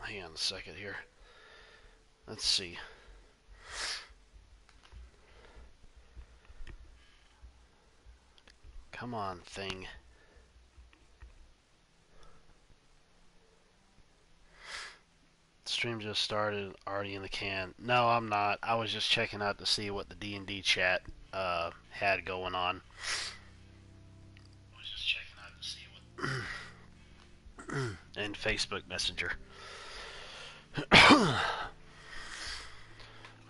hang on a second here. Let's see. Come on, thing. Stream just started, already in the can. No, I'm not. I was just checking out to see what the D&D chat had going on. I was just checking out to see what and Facebook Messenger.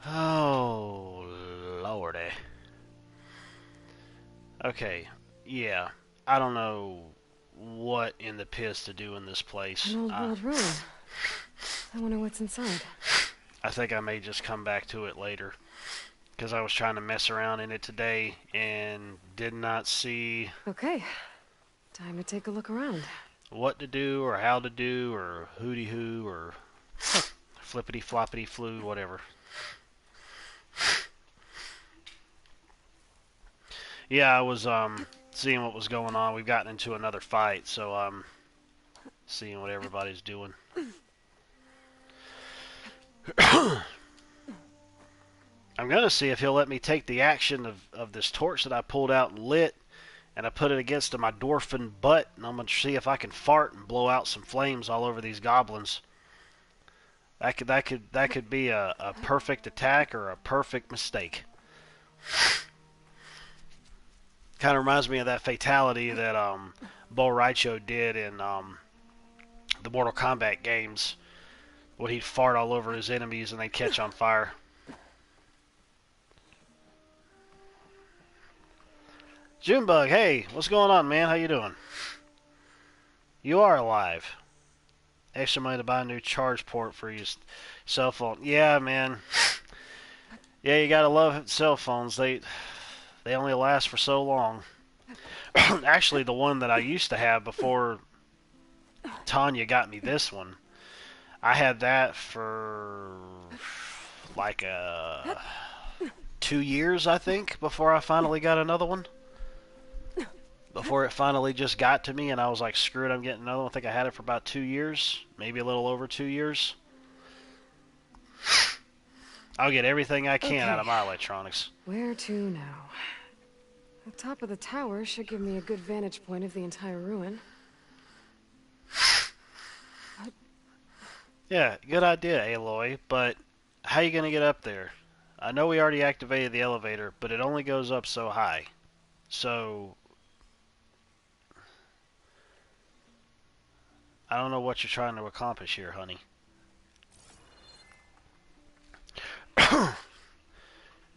Oh, lordy. Okay, yeah. I don't know what in the piss to do in this place. An old world ruin. I wonder what's inside. I think I may just come back to it later. Because I was trying to mess around in it today and did not see Okay, time to take a look around. what to do or how to do or hooty hoo or flippity floppity flu, whatever. Yeah, I was seeing what was going on. We've gotten into another fight, so I'm seeing what everybody's doing. I'm going to see if he'll let me take the action of this torch that I pulled out and lit, and I put it against my dwarfen butt, and I'm going to see if I can fart and blow out some flames all over these goblins. That could be a perfect attack or a perfect mistake. Kind of reminds me of that fatality that Bo Raicho did in the Mortal Kombat games, when he'd fart all over his enemies and they'd catch on fire. Junebug, hey, what's going on, man? How you doing? You are alive. Extra money to buy a new charge port for your cell phone. Yeah, man. Yeah, you gotta love cell phones. They only last for so long. Actually, the one that I used to have before Tanya got me this one, I had that for like 2 years, I think, before I finally got another one. Before it finally just got to me, and I was like, screw it, I'm getting another one. I think I had it for about 2 years, maybe a little over 2 years. I'll get everything I can out of my electronics. Where to now? The top of the tower should give me a good vantage point of the entire ruin. Yeah, good idea, Aloy, but how you going to get up there? I know we already activated the elevator, but it only goes up so high. So I don't know what you're trying to accomplish here, honey.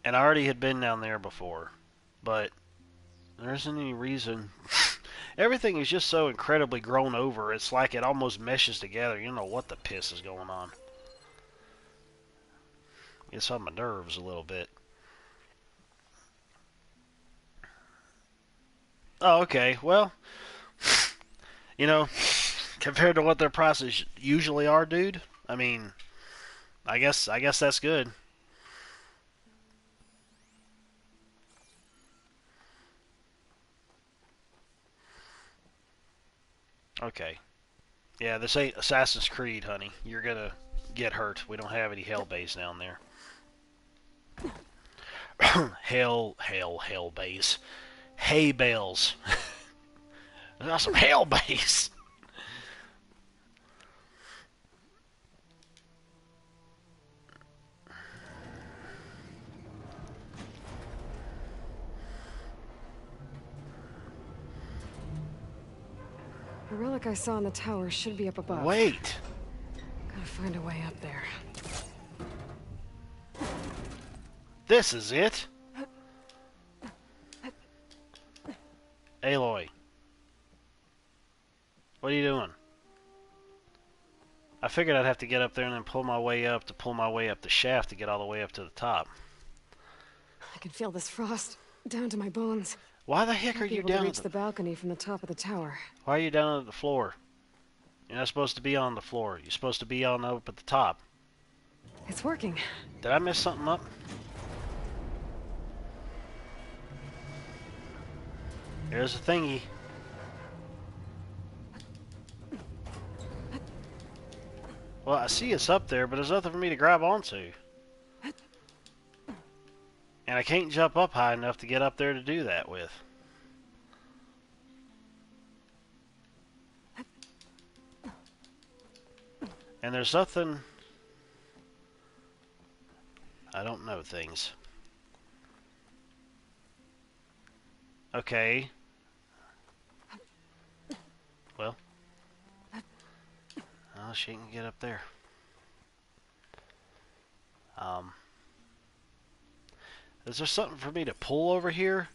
And I already had been down there before, but there isn't any reason. Everything is just so incredibly grown over, it's like it almost meshes together. You don't know what the piss is going on. Gets on my nerves a little bit. Oh, okay. Well, you know, compared to what their prices usually are, dude, I mean, I guess that's good. Okay. Yeah, this ain't Assassin's Creed, honey. You're gonna get hurt. We don't have any hell base down there. hell base. Hay bales. There's some hell base. The relic I saw in the tower should be up above. Wait. Gotta find a way up there. This is it. Aloy. What are you doing? I figured I'd have to get up there and then pull my way up the shaft to get all the way up to the top. I can feel this frost down to my bones. Why the heck are you down? Reach the balcony from the top of the tower. Why are you down at the floor? You're not supposed to be on the floor. You're supposed to be on up at the top. It's working. Did I mess something up? There's a thingy. Well, I see it's up there, but there's nothing for me to grab onto. And I can't jump up high enough to get up there to do that with. And there's nothing... I don't know things. Okay. Well. Oh, she can get up there. Is there something for me to pull over here?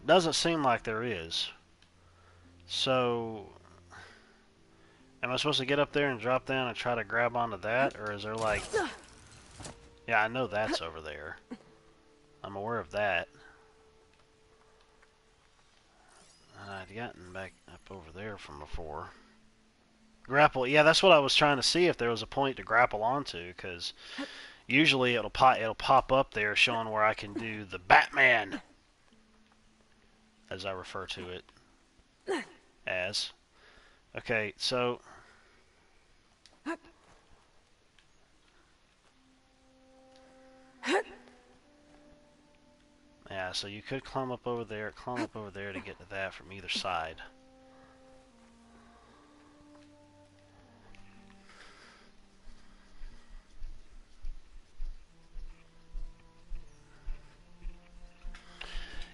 Doesn't seem like there is. So, am I supposed to get up there and drop down and try to grab onto that? Or is there like... Yeah, I know that's over there. I'm aware of that. And I'd gotten back up over there from before. Grapple, yeah, that's what I was trying to see if there was a point to grapple onto, because usually it'll pop up there showing where I can do the Batman, as I refer to it as. Okay, so yeah, so you could climb up over there to get to that from either side.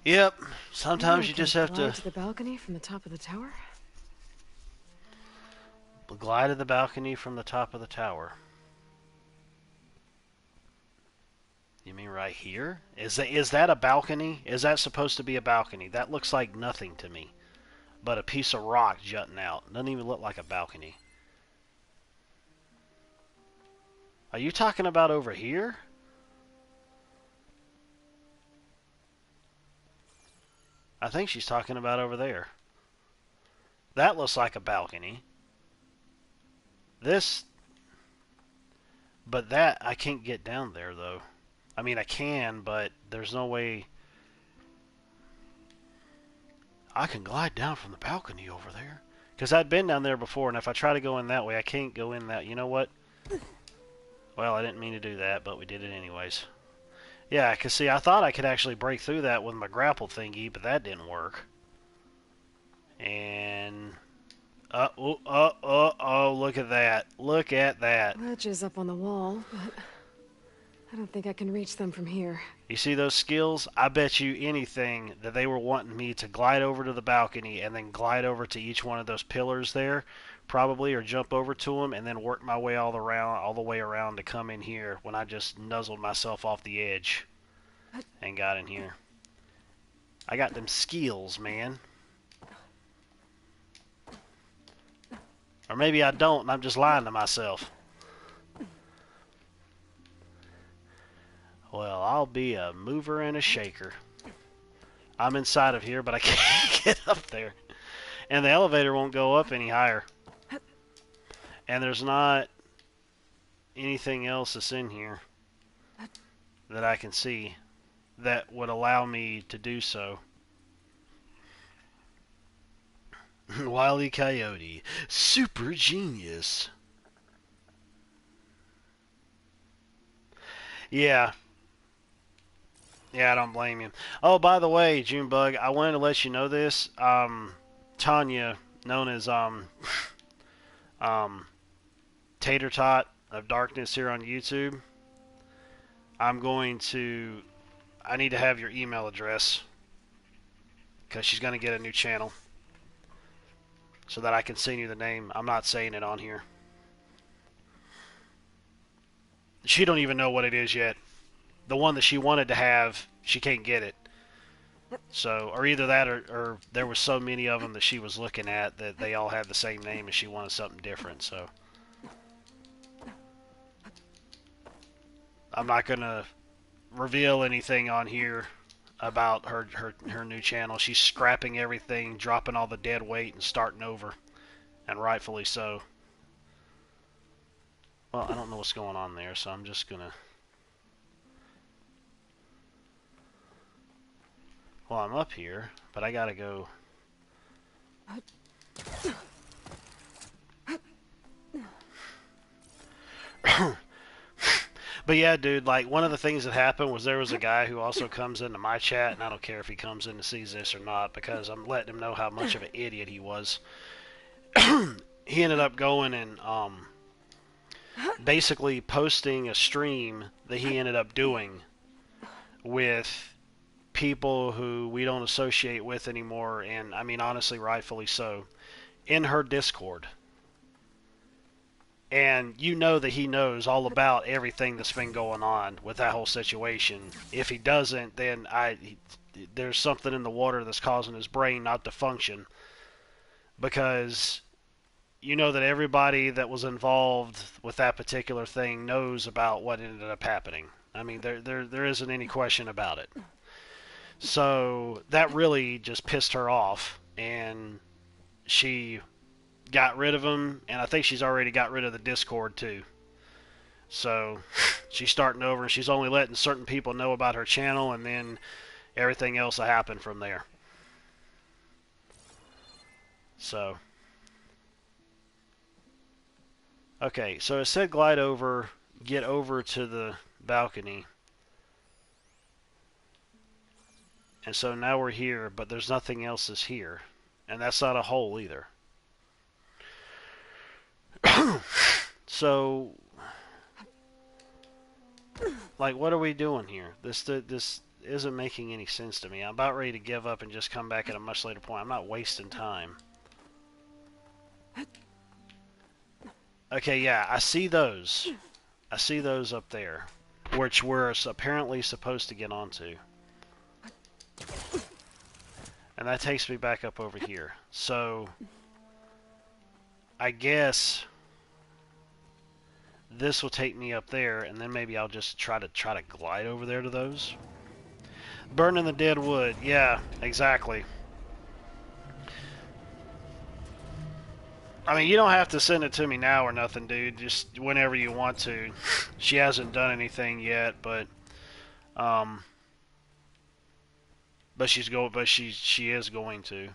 Yep, sometimes you just have to glide to the balcony from the top of the tower. glide to the balcony from the top of the tower. You mean right here? Is that a balcony? Is that supposed to be a balcony? That looks like nothing to me, but a piece of rock jutting out. Doesn't even look like a balcony. Are you talking about over here? I think she's talking about over there. That looks like a balcony. This... But that, I can't get down there, though. I mean, I can, but there's no way... I can glide down from the balcony over there. Because I'd been down there before, and if I try to go in that way, I can't go in that... You know what? Well, I didn't mean to do that, but we did it anyways. Yeah, because see, I thought I could actually break through that with my grapple thingy, but that didn't work. And... oh, look at that. Look at that. Ledges up on the wall, but I don't think I can reach them from here. You see those skills? I bet you anything that they were wanting me to glide over to the balcony and then glide over to each one of those pillars there, probably, or jump over to them and then work my way all the way around to come in here when I just nuzzled myself off the edge and got in here. I got them skills, man. Or maybe I don't and I'm just lying to myself. Well, I'll be a mover and a shaker. I'm inside of here, but I can't get up there. And the elevator won't go up any higher. And there's not anything else that's in here that I can see that would allow me to do so. Wile E. Coyote, super genius. Yeah. Yeah, I don't blame you. Oh, by the way, Junebug, I wanted to let you know this. Tanya, known as Tater Tot of Darkness here on YouTube, I need to have your email address because she's going to get a new channel so that I can send you the name. I'm not saying it on here. She don't even know what it is yet. The one that she wanted to have, she can't get it. So, or either that or there were so many of them that she was looking at that they all had the same name and she wanted something different, so. I'm not going to reveal anything on here about her new channel. She's scrapping everything, dropping all the dead weight and starting over. And rightfully so. Well, I don't know what's going on there, so I'm just going to... Well, I'm up here, but I gotta go But yeah, dude, like one of the things that happened was there was a guy who also comes into my chat, and I don't care if he comes in to sees this or not because I'm letting him know how much of an idiot he was. He ended up going and basically posting a stream that he ended up doing with people who we don't associate with anymore, and I mean honestly, rightfully so, in her Discord. And you know that he knows all about everything that's been going on with that whole situation. If he doesn't, then there's something in the water that's causing his brain not to function. Because you know that everybody that was involved with that particular thing knows about what ended up happening. I mean, there isn't any question about it. So that really just pissed her off, and she got rid of him, and I think she's already got rid of the Discord too. So she's starting over, and she's only letting certain people know about her channel, and then everything else will happen from there. So, okay, so it said glide over, get over to the balcony. And so now we're here, but there's nothing else is here. And that's not a hole either. So, like, what are we doing here? This isn't making any sense to me. I'm about ready to give up and just come back at a much later point. I'm not wasting time. Okay, yeah, I see those. I see those up there, which we're apparently supposed to get onto. And that takes me back up over here. So, I guess this will take me up there, and then maybe I'll just try to glide over there to those. Burning the dead wood. Yeah, exactly. I mean, you don't have to send it to me now or nothing, dude. Just whenever you want to. She hasn't done anything yet, but she is going to.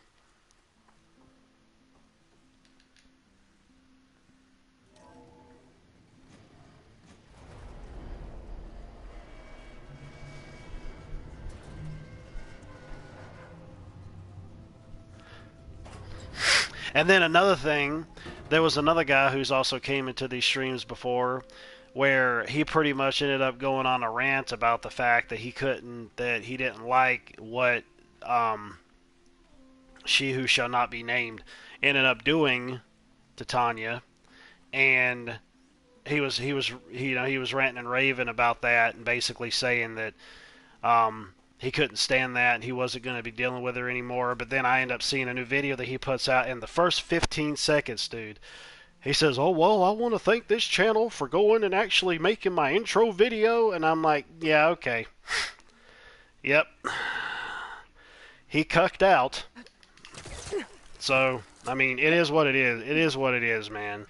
And then another thing, there was another guy who's also came into these streams before, where he pretty much ended up going on a rant about the fact that he didn't like what she who shall not be named ended up doing to Tanya, and he was ranting and raving about that, and basically saying that he couldn't stand that, and he wasn't going to be dealing with her anymore. But then I end up seeing a new video that he puts out, in the first 15 seconds, dude, he says, "Oh, well, I want to thank this channel for going and actually making my intro video." And I'm like, yeah, okay. Yep. He cucked out. So, I mean, it is what it is. It is what it is, man.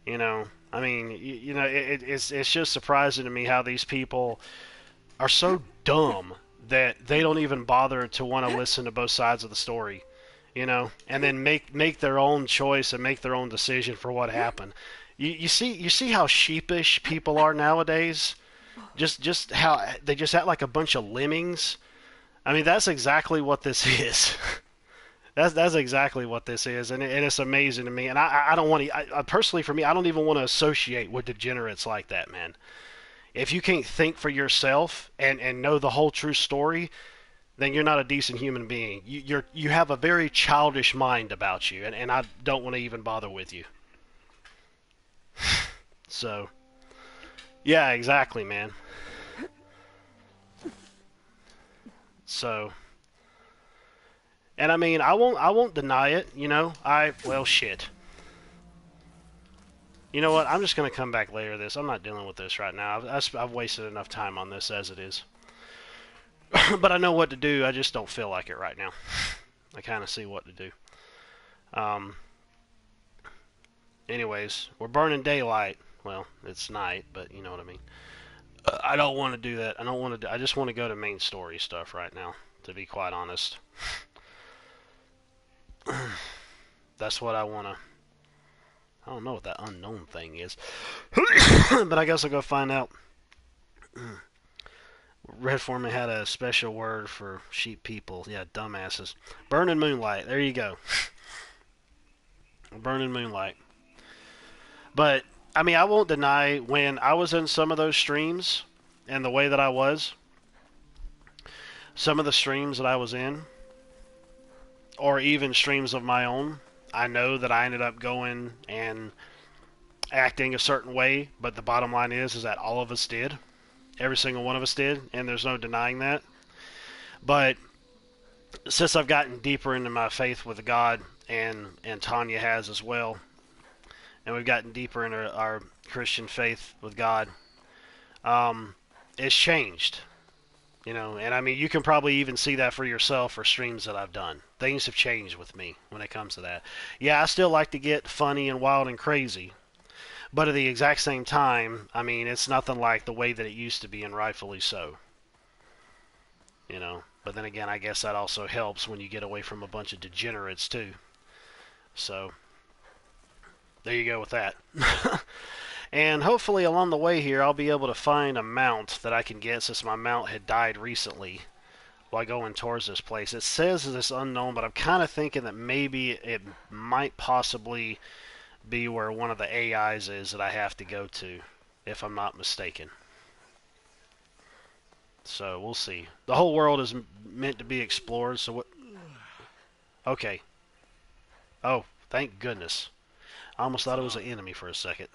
You know, I mean, it's just surprising to me how these people are so dumb that they don't even bother to want to listen to both sides of the story, you know, and then make their own choice and make their own decision for what happened. You see how sheepish people are nowadays? Just how they just act like a bunch of lemmings. I mean, that's exactly what this is. That's exactly what this is, and it's amazing to me. And I don't want to, personally, for me, I don't even want to associate with degenerates like that, man. If you can't think for yourself and know the whole true story, then you're not a decent human being. You have a very childish mind about you, and I don't want to even bother with you. So, yeah, exactly, man. So, and I mean, I won't deny it, you know. Well, shit. You know what? I'm just gonna come back later to this. I'm not dealing with this right now. I've wasted enough time on this as it is. But I know what to do. I just don't feel like it right now. I kind of see what to do. Anyways, we're burning daylight. Well, it's night, but you know what I mean. I don't want to do that. I just want to go to main story stuff right now, to be quite honest. That's what I want to. I don't know what that unknown thing is. But I guess I'll go find out. Red Foreman had a special word for sheep people. Yeah, dumbasses. Burning Moonlight. There you go. Burning Moonlight. But, I mean, I won't deny when I was in some of those streams and the way that I was, some of the streams that I was in, or even streams of my own, I know that I ended up going and acting a certain way, but the bottom line is that all of us did. Every single one of us did, and there's no denying that. But since I've gotten deeper into my faith with God, and Tanya has as well, and we've gotten deeper into our Christian faith with God, it's changed. You know, and I mean, you can probably even see that for yourself for streams that I've done. Things have changed with me when it comes to that. Yeah, I still like to get funny and wild and crazy, but at the exact same time, I mean, it's nothing like the way that it used to be, and rightfully so. You know, but then again, I guess that also helps when you get away from a bunch of degenerates too. So there you go with that. And hopefully along the way here, I'll be able to find a mount that I can get, since my mount had died recently while going towards this place. It says it's unknown, but I'm kind of thinking that maybe it might possibly be where one of the AIs is that I have to go to, if I'm not mistaken. So we'll see. The whole world is meant to be explored, so what... Okay. Oh, thank goodness. I almost thought it was an enemy for a second.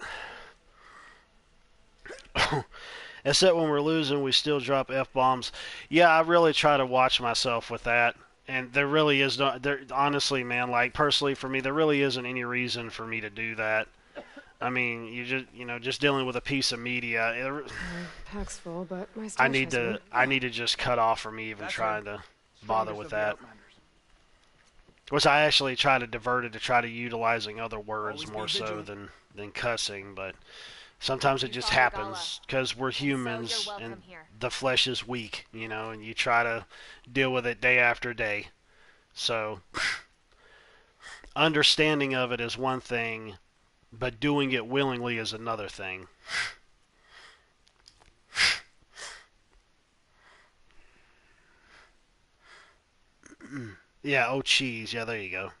Except when we're losing, we still drop F-bombs. Yeah, I really try to watch myself with that. And there really is no... honestly, man, like, personally for me, there really isn't any reason for me to do that. I mean, just dealing with a piece of media. Pack's full, but my I stash need has to one. I need to just cut off from me even trying to bother with that. Which I actually try to divert it to try to utilizing other words more so than cussing, but sometimes it just happens because we're humans and the flesh is weak, you know, and you try to deal with it day after day. So understanding of it is one thing, but doing it willingly is another thing. Yeah, oh cheese. Yeah, there you go.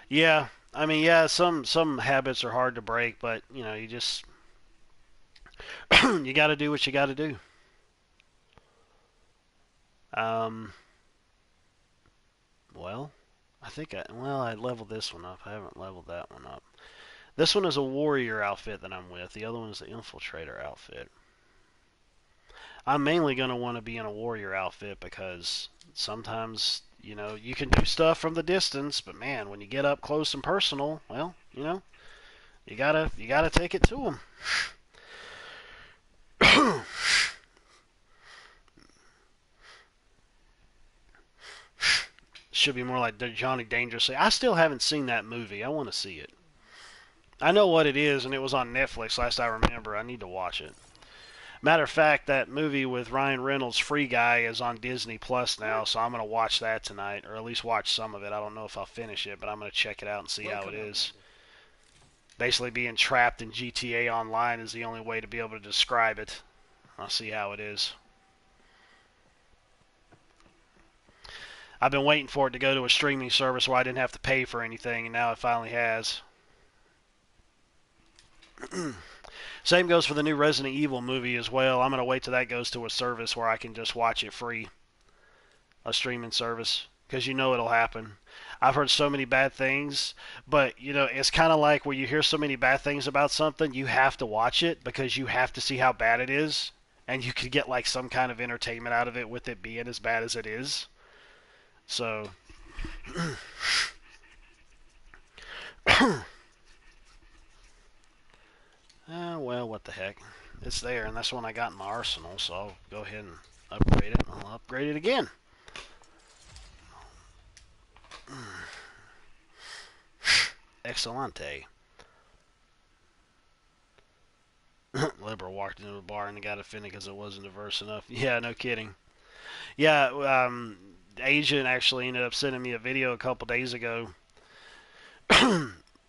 Yeah, I mean, yeah, some habits are hard to break, but you know, you just you got to do what you got to do. Um, well, I leveled this one up. I haven't leveled that one up. This one is a warrior outfit that I'm with. The other one is the infiltrator outfit. I'm mainly going to want to be in a warrior outfit because sometimes, you know, you can do stuff from the distance, but man, when you get up close and personal, well, you know, you gotta take it to them. Should be more like Johnny Dangerously. I still haven't seen that movie. I want to see it. I know what it is, and it was on Netflix last I remember. I need to watch it. Matter of fact, that movie with Ryan Reynolds, Free Guy, is on Disney Plus now, so I'm going to watch that tonight, or at least watch some of it. I don't know if I'll finish it, but I'm going to check it out and see how it is. Basically, being trapped in GTA Online is the only way to be able to describe it. I'll see how it is. I've been waiting for it to go to a streaming service where I didn't have to pay for anything, and now it finally has. Same goes for the new Resident Evil movie as well. I'm going to wait till that goes to a service where I can just watch it free. A streaming service. Because you know it'll happen. I've heard so many bad things, but you know, it's kind of like where you hear so many bad things about something, you have to watch it because you have to see how bad it is, and you can get like some kind of entertainment out of it with it being as bad as it is. So well, what the heck. It's there, and that's one I got in my arsenal, so I'll go ahead and upgrade it. I'll upgrade it again. Excelente. Liberal walked into the bar and got offended because it wasn't diverse enough. Yeah, no kidding. Yeah, Agent actually ended up sending me a video a couple days ago,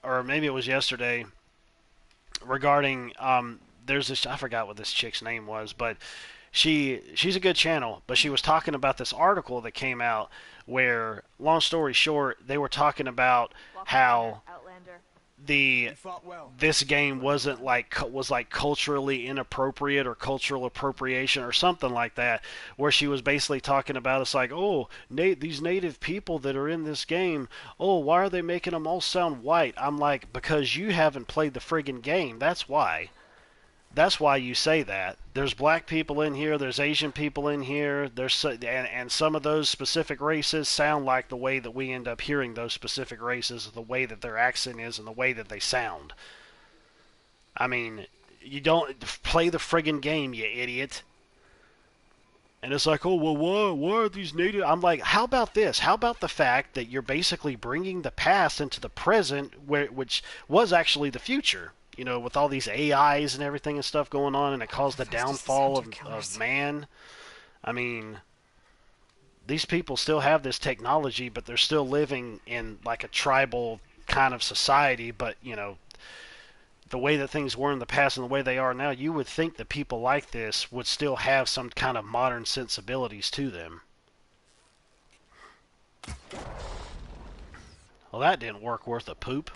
or maybe it was yesterday, regarding there's this, I forgot what this chick's name was, but she's a good channel, but she was talking about this article that came out where, long story short, they were talking about how the this game wasn't like was like culturally inappropriate or cultural appropriation or something like that, where she was basically talking about, it's like, oh, these native people that are in this game, oh, why are they making them all sound white? I'm like, because you haven't played the friggin' game, that's why. That's why you say that. There's black people in here, there's Asian people in here, and some of those specific races sound like the way that we end up hearing those specific races, the way that their accent is and the way that they sound. I mean, you don't play the friggin' game, you idiot. And it's like, oh, well, why are these native? I'm like, how about this? How about the fact that you're basically bringing the past into the present, which was actually the future? You know, with all these AIs and everything and stuff going on, and it caused the downfall of man. I mean, these people still have this technology, but they're still living in like a tribal kind of society. But, you know, the way that things were in the past and the way they are now, you would think that people like this would still have some kind of modern sensibilities to them. Well, that didn't work worth a poop.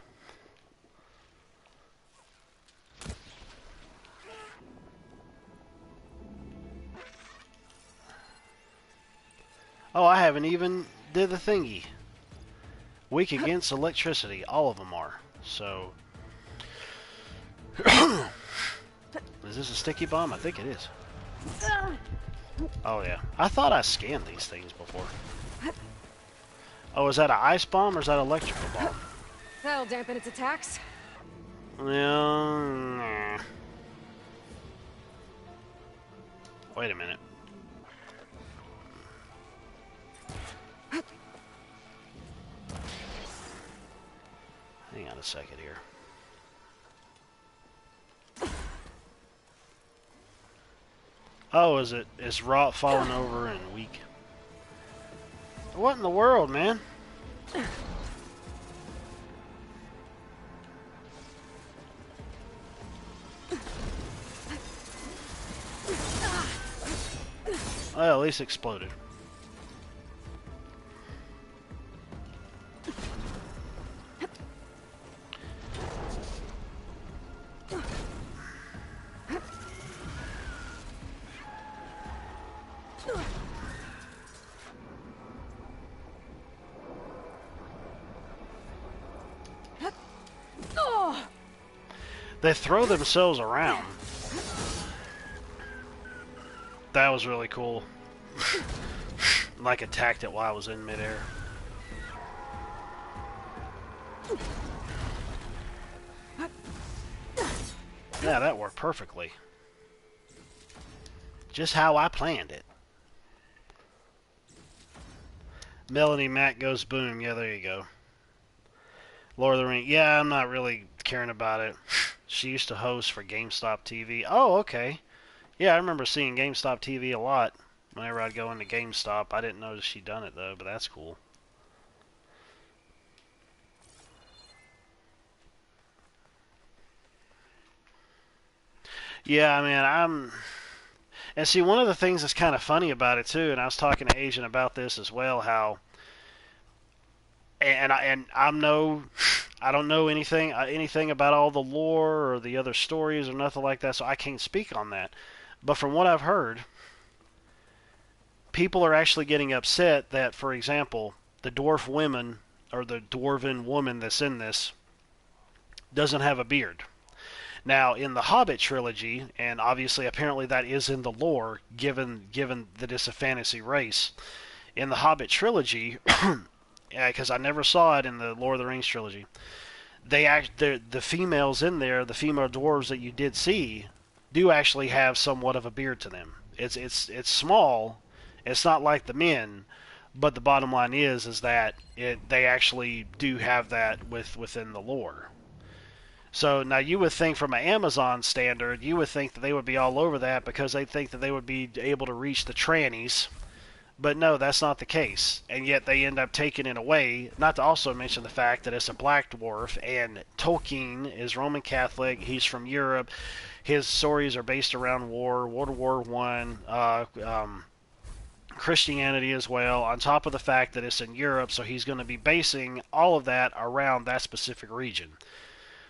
Oh, I haven't even did the thingy. Weak against electricity. All of them are. So... Is this a sticky bomb? I think it is. Oh, yeah. I thought I scanned these things before. Oh, is that an ice bomb or is that an electrical bomb? That'll dampen its attacks. Nah. Wait a minute. Hang on a second here. Oh, is Rot falling over and weak? What in the world, man? Well, at least exploded. They throw themselves around. That was really cool. Like attacked it while I was in midair. Yeah, that worked perfectly. Just how I planned it. Melanie Mac goes boom. Yeah, there you go. Lord of the Rings. Yeah, I'm not really caring about it. She used to host for GameStop TV. Oh, okay. Yeah, I remember seeing GameStop TV a lot whenever I'd go into GameStop. I didn't notice she'd done it, though, but that's cool. Yeah, I mean, and see, one of the things that's kind of funny about it, too, and I was talking to Asian about this as well, how... I don't know anything about all the lore or the other stories or nothing like that, so I can't speak on that. But from what I've heard, people are actually getting upset that, for example, the dwarf women or the dwarven woman that's in this doesn't have a beard. Now, in the Hobbit trilogy, and obviously apparently that is in the lore, given that it's a fantasy race, in the Hobbit trilogy, because I never saw it in the Lord of the Rings trilogy, the females in there, the female dwarves that you did see, do actually have somewhat of a beard to them. It's small. It's not like the men, but the bottom line is that they actually do have that within the lore. So now you would think from an Amazon standard, you would think that they would be all over that because they think that they would be able to reach the trannies. But no, that's not the case. And yet they end up taking it away. Not to also mention the fact that it's a black dwarf, and Tolkien is Roman Catholic. He's from Europe. His stories are based around war, World War One, Christianity as well, on top of the fact that it's in Europe, so he's going to be basing all of that around that specific region.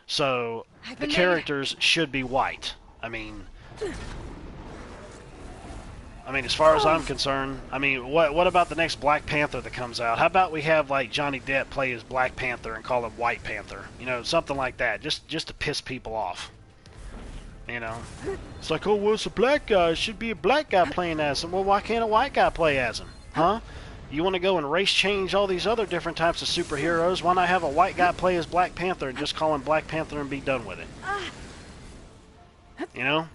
So the characters should be white. I mean, as far as I'm concerned, what about the next Black Panther that comes out? How about we have like Johnny Depp play as Black Panther and call him White Panther? You know, something like that, just to piss people off. You know, it's like, oh, well, it's a black guy. It should be a black guy playing as him. Well, why can't a white guy play as him? Huh? You want to go and race change all these other different types of superheroes? Why not have a white guy play as Black Panther and just call him Black Panther and be done with it? You know?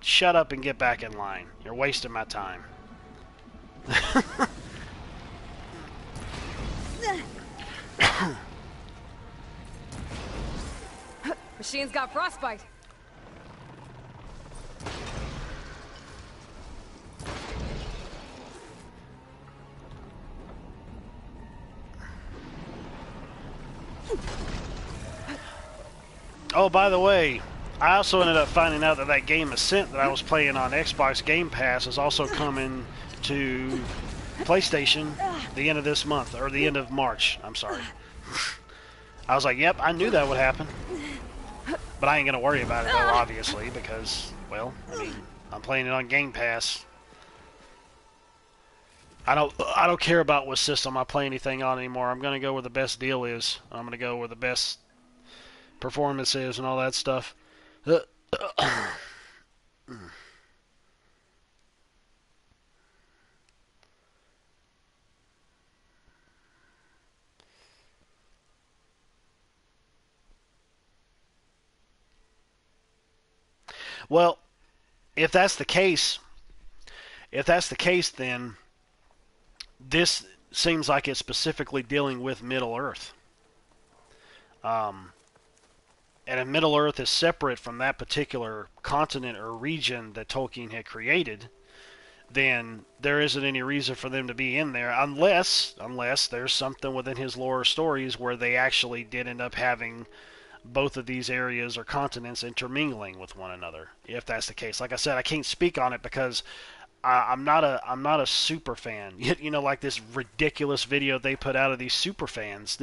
Shut up and get back in line. You're wasting my time. Machine's got frostbite. Oh, by the way, I also ended up finding out that that game Ascent that I was playing on Xbox Game Pass is also coming to PlayStation the end of this month, or the end of March. I'm sorry. I was like, yep, I knew that would happen. But I ain't going to worry about it, though, obviously, because, well, I'm playing it on Game Pass. I don't care about what system I play anything on anymore. I'm going to go where the best deal is. I'm going to go where the best performance is and all that stuff. Well, if that's the case, then this seems like it's specifically dealing with Middle Earth. And if Middle Earth is separate from that particular continent or region that Tolkien had created, then there isn't any reason for them to be in there unless there's something within his lore or stories where they actually did end up having both of these areas or continents intermingling with one another. If that's the case, like I said, I can't speak on it because I'm not a super fan. You know, like this ridiculous video they put out of these super fans,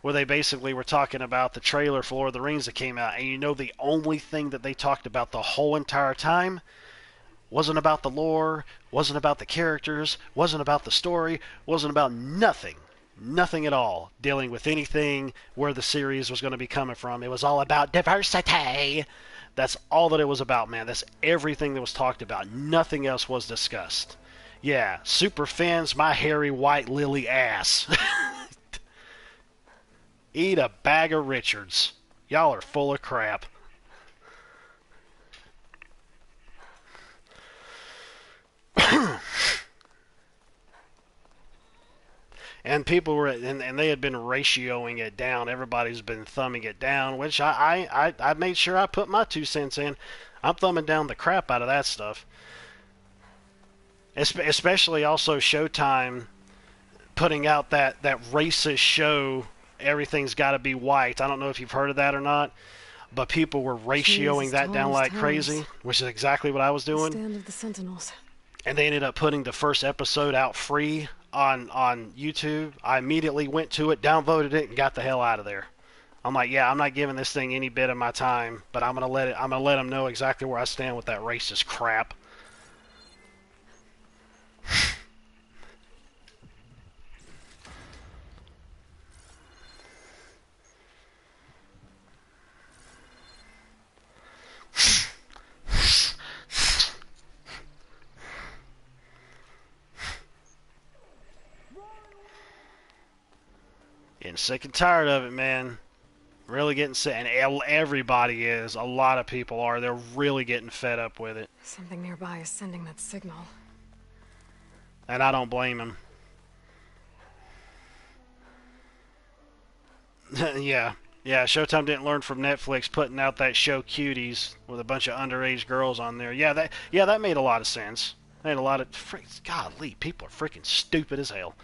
where they basically were talking about the trailer for Lord of the Rings that came out, and you know the only thing that they talked about the whole entire time wasn't about the lore, wasn't about the characters, wasn't about the story, wasn't about nothing. Nothing at all dealing with anything where the series was going to be coming from. It was all about diversity. That's all that it was about, man. That's everything that was talked about. Nothing else was discussed. Yeah, super fans, my hairy white lily ass. Eat a bag of Richards. Y'all are full of crap. And people were, and they had been ratioing it down. Everybody's been thumbing it down, which I made sure I put my 2 cents in. I'm thumbing down the crap out of that stuff. Especially also Showtime putting out that racist show, Everything's Got to Be White. I don't know if you've heard of that or not, but people were ratioing that down like crazy, which is exactly what I was doing. Stand of the Sentinels. And they ended up putting the first episode out free on YouTube. I immediately went to it, downloaded it, and got the hell out of there. I'm like, yeah, I'm not giving this thing any bit of my time, but I'm gonna let them know exactly where I stand with that racist crap. Getting sick and tired of it, man. Really getting sick, and everybody is. A lot of people are. They're really getting fed up with it. Something nearby is sending that signal. And I don't blame him. Yeah. Yeah, Showtime didn't learn from Netflix putting out that show Cuties with a bunch of underage girls on there. Yeah, that made a lot of sense. Made a lot of golly, people are freaking stupid as hell.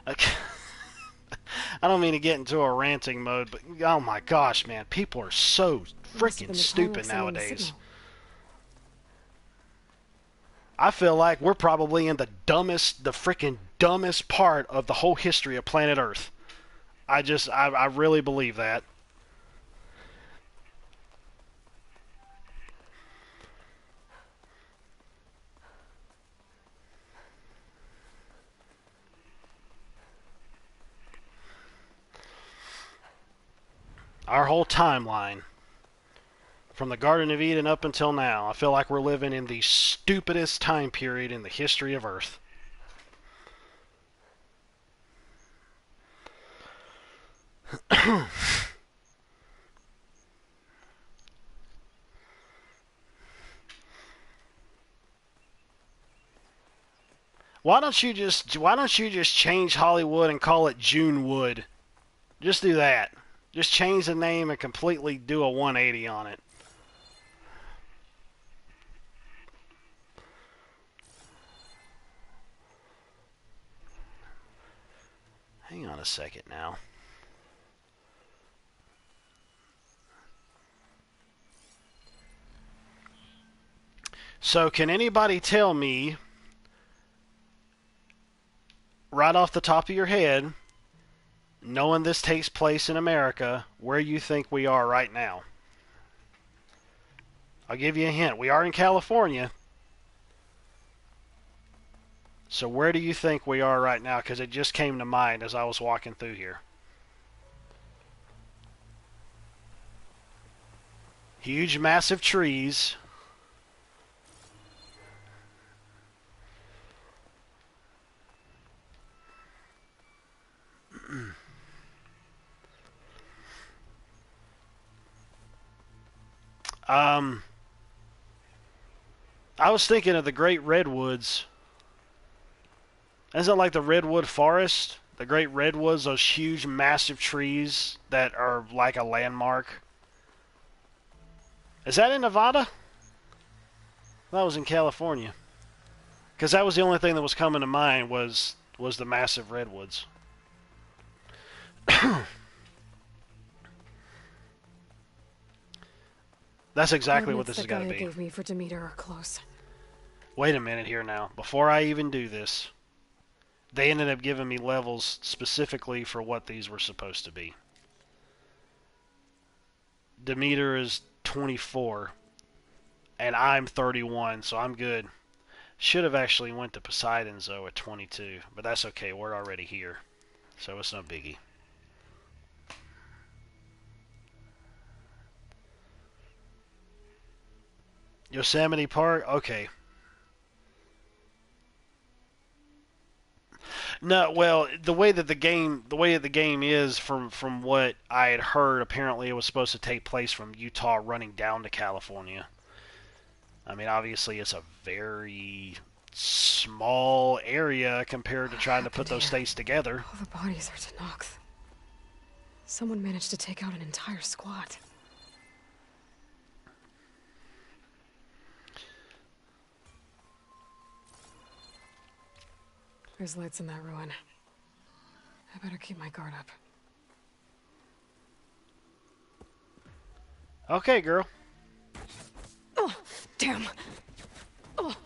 Okay. I don't mean to get into a ranting mode, but oh my gosh, man, people are so freaking stupid nowadays. I feel like we're probably in the freaking dumbest part of the whole history of planet Earth. I really believe that. Our whole timeline, from the Garden of Eden up until now, I feel like we're living in the stupidest time period in the history of Earth. Why don't you just change Hollywood and call it Junewood? Just do that. Just change the name and completely do a 180 on it. Hang on a second now. So can anybody tell me, right off the top of your head, knowing this takes place in America, where you think we are right now? I'll give you a hint. We are in California. So where do you think we are right now? Because it just came to mind as I was walking through here. Huge, massive trees. I was thinking of the Great Redwoods. Isn't it like the Redwood Forest? The Great Redwoods, those huge, massive trees that are like a landmark. Is that in Nevada? That was in California. Because that was the only thing that was coming to mind was the massive redwoods. That's exactly what this is going to be. Gave me for Demeter are close. Wait a minute here now. Before I even do this, they ended up giving me levels specifically for what these were supposed to be. Demeter is 24, and I'm 31, so I'm good. Should have actually went to Poseidon's, though, at 22, but that's okay. We're already here, so it's no biggie. Yosemite Park? Okay. No, well, the way that the game is, from what I had heard, apparently it was supposed to take place from Utah running down to California. I mean, obviously it's a very small area compared to trying to put those states together. All the bodies are Tenakth. Someone managed to take out an entire squad. There's lights in that ruin. I better keep my guard up. Okay, girl. Oh, damn. Oh.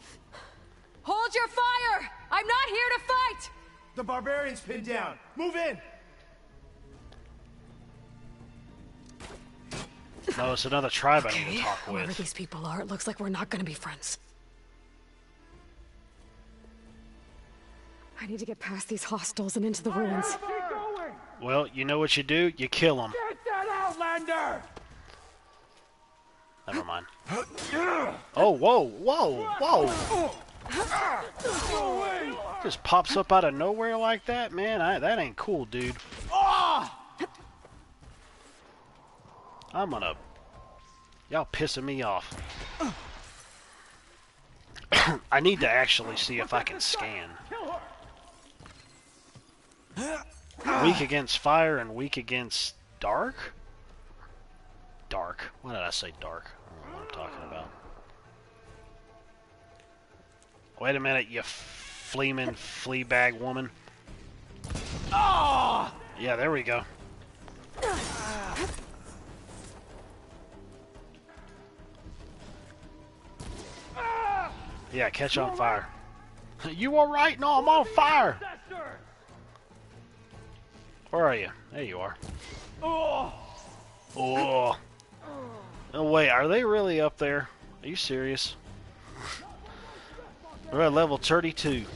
Hold your fire! I'm not here to fight! The barbarian's pinned down. Move in! No, it's another tribe I need to talk Whoever with. these people are, it looks like we're not gonna be friends. I need to get past these hostels and into the ruins. Well, you know what you do? You kill them. Get that outlander! Never mind. Oh, whoa, whoa, whoa! Just pops up out of nowhere like that, man. That ain't cool, dude. I'm gonna... Y'all pissing me off. I need to actually see if I can scan. Weak against fire and weak against dark? Dark. Why did I say dark? I don't know what I'm talking about. Wait a minute, you fleeman fleabag woman. Oh! Yeah, there we go. Yeah, catch on fire. You alright? No, I'm on fire! Where are you? There you are. Oh! Oh! No, wait, are they really up there? Are you serious? We're at level 32.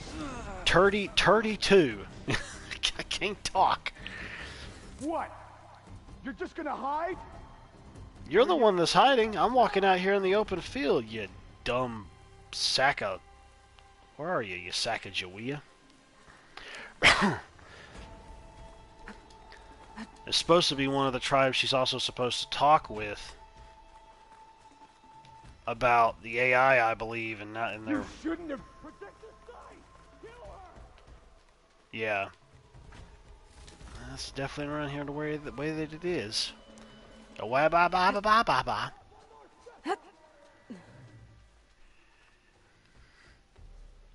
32. I can't talk. What? You're just gonna hide? You're the one that's hiding. I'm walking out here in the open field, you dumb sack of... Where are you, you sack of Jawea? It's supposed to be one of the tribes she's also supposed to talk with about the AI, I believe, and not in their... You shouldn't have protected Sai! Kill her! Yeah. That's definitely around here the way that it is. Ba ba ba ba ba ba ba.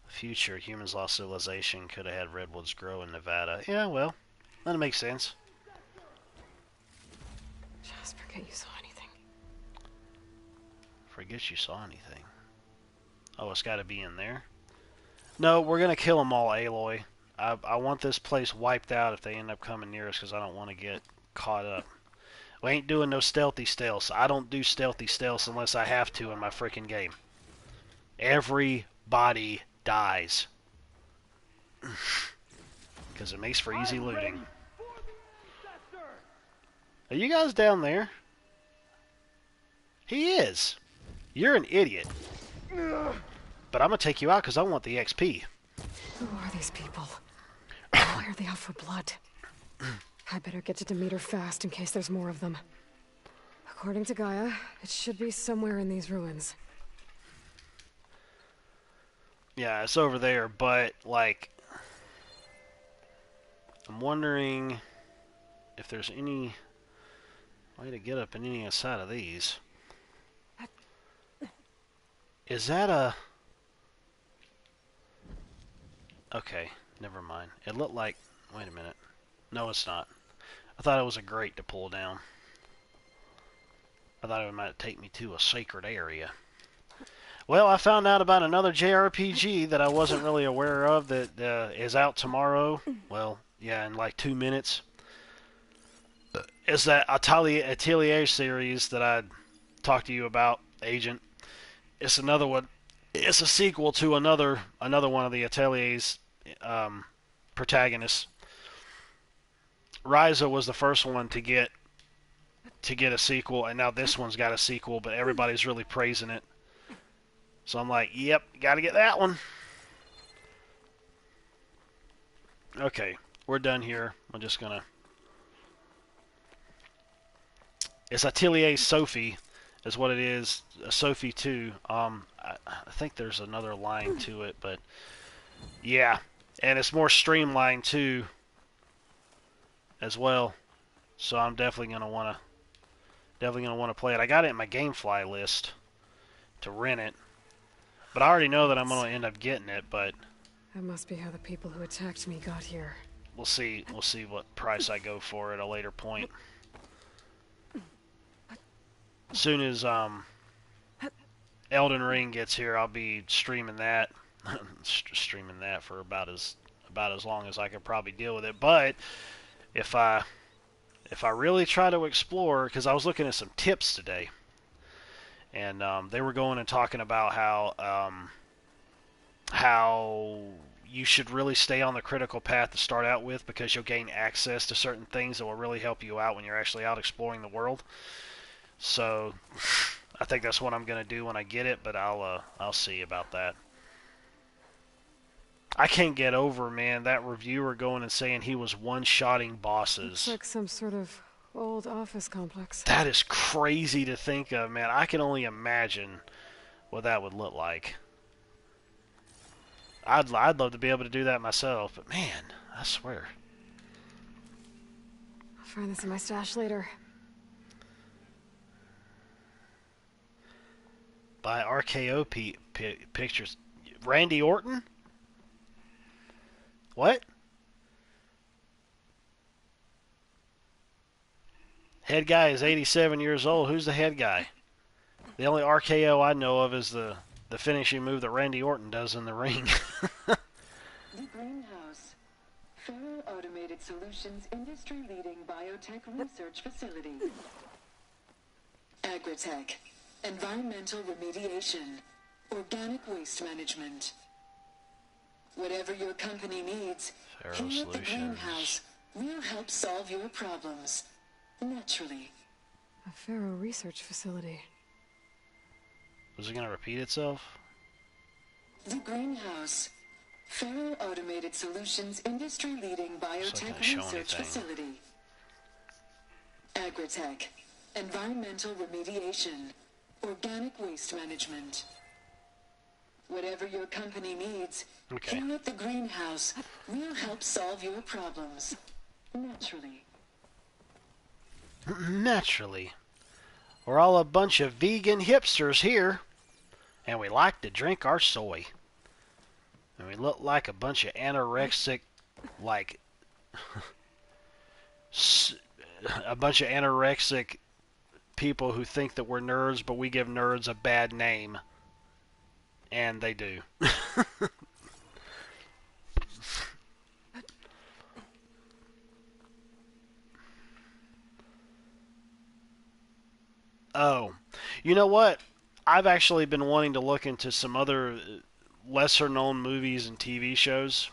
Future humans lost civilization could have had redwoods grow in Nevada. Yeah, well, that makes sense. Just forget you saw anything. Forget you saw anything. Oh, it's got to be in there. No, we're gonna kill them all, Aloy. I want this place wiped out if they end up coming near us, because I don't want to get caught up. We ain't doing no stealthy stealths. I don't do stealthy stealths unless I have to in my freaking game. Everybody dies. Because it makes for easy looting. Are you guys down there? He is. You're an idiot. But I'm going to take you out because I want the XP. Who are these people? Why are they out for blood? I better get to Demeter fast in case there's more of them. According to Gaia, it should be somewhere in these ruins. Yeah, it's over there, but, like... I'm wondering if there's any way to get up in any side of these. Is that a... Okay, never mind. It looked like... Wait a minute. No, it's not. I thought it was a grate to pull down. I thought it might take me to a sacred area. Well, I found out about another JRPG that I wasn't really aware of that is out tomorrow. Well, yeah, in like 2 minutes. It's that Atelier series that I talked to you about, Agent. It's another one. It's a sequel to another one of the Atelier's protagonists. Ryza was the first one to get a sequel, and now this one's got a sequel, but everybody's really praising it. So I'm like, yep, gotta get that one. Okay, we're done here. I'm just gonna... It's Atelier Sophie, is what it is. Sophie 2. I think there's another line to it, but... Yeah, and it's more streamlined, too, as well. So I'm definitely gonna wanna play it. I got it in my GameFly list to rent it. But I already know that I'm going to end up getting it, but... That must be how the people who attacked me got here. We'll see what price I go for at a later point. As soon as Elden Ring gets here, I'll be streaming that. Streaming that for about as long as I could probably deal with it. But if I really try to explore, because I was looking at some tips today, and they were going and talking about how you should really stay on the critical path to start out with, because you'll gain access to certain things that will really help you out when you're actually out exploring the world. So I think that's what I'm going to do when I get it, but I'll see about that. I can't get over, man, that reviewer going and saying he was one-shotting bosses. It's like some sort of old office complex. That is crazy to think of, man. I can only imagine what that would look like. I'd love to be able to do that myself, but man, I swear. A find this in my stash later. By RKO Pictures. Randy Orton? What? Head guy is 87 years old. Who's the head guy? The only RKO I know of is the finishing move that Randy Orton does in the ring. The Greenhouse. Faro Automated Solutions industry-leading biotech research facility. Agritech. Environmental remediation. Organic waste management. Whatever your company needs, Faro here at the Solutions. Greenhouse, we'll help solve your problems. Naturally. A Faro research facility. Was it going to repeat itself? The Greenhouse. Faro Automated Solutions industry-leading biotech gonna show research anything. facility. Agritech. Environmental remediation. Organic waste management. Whatever your company needs, Okay. here at the Greenhouse, we'll help solve your problems. Naturally. Naturally. We're all a bunch of vegan hipsters here, and we like to drink our soy. And we look like a bunch of anorexic, like, a bunch of anorexic people who think that we're nerds, but we give nerds a bad name. And they do. Oh, you know what? I've actually been wanting to look into some other lesser known movies and TV shows.